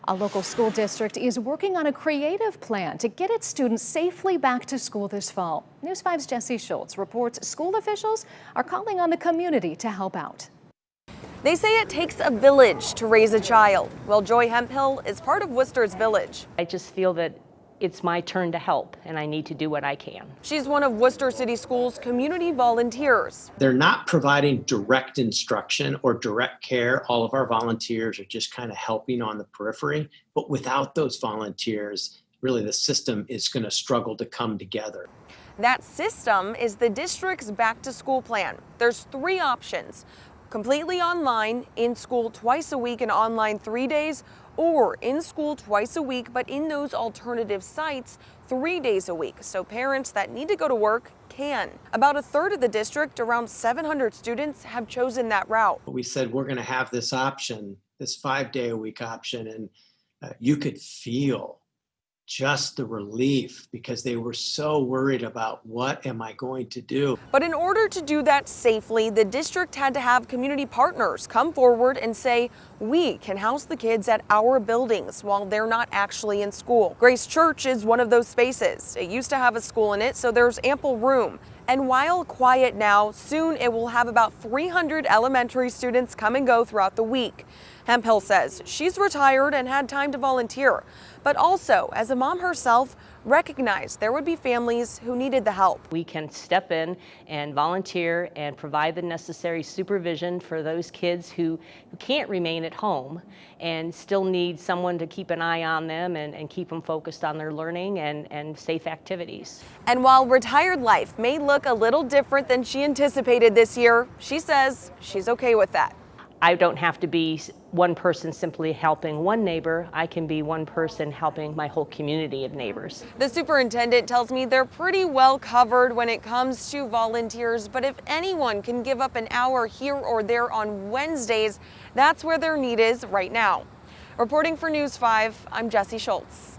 A local school district is working on a creative plan to get its students safely back to school this fall. News 5's Jesse Schultz reports school officials are calling on the community to help out. They say it takes a village to raise a child. Well, Joy Hemphill is part of Wooster's village. I just feel that it's my turn to help, and I need to do what I can. She's one of Wooster City Schools' community volunteers. They're not providing direct instruction or direct care. All of our volunteers are just kind of helping on the periphery. But without those volunteers, really the system is going to struggle to come together. That system is the district's back to school plan. There's 3 options: completely online, in school twice a week and online 3 days, or in school twice a week, but in those alternative sites 3 days a week, so parents that need to go to work can. About a third of the district, around 700 students, have chosen that route. We said we're going to have this option, this 5-day-a-week option, and you could feel just the relief because they were so worried about what am I going to do. But in order to do that safely, the district had to have community partners come forward and say, we can house the kids at our buildings while they're not actually in school. Grace Church is one of those spaces. It used to have a school in it, so there's ample room. And while quiet now, soon it will have about 300 elementary students come and go throughout the week. Hemphill says she's retired and had time to volunteer, but also, as a mom herself, recognized there would be families who needed the help. We can step in and volunteer and provide the necessary supervision for those kids who can't remain at home and still need someone to keep an eye on them and keep them focused on their learning and safe activities. And while retired life may look a little different than she anticipated this year, she says she's okay with that. I don't have to be one person simply helping one neighbor. I can be one person helping my whole community of neighbors. The superintendent tells me they're pretty well covered when it comes to volunteers, but if anyone can give up an hour here or there on Wednesdays, that's where their need is right now. Reporting for News 5, I'm Jesse Schultz.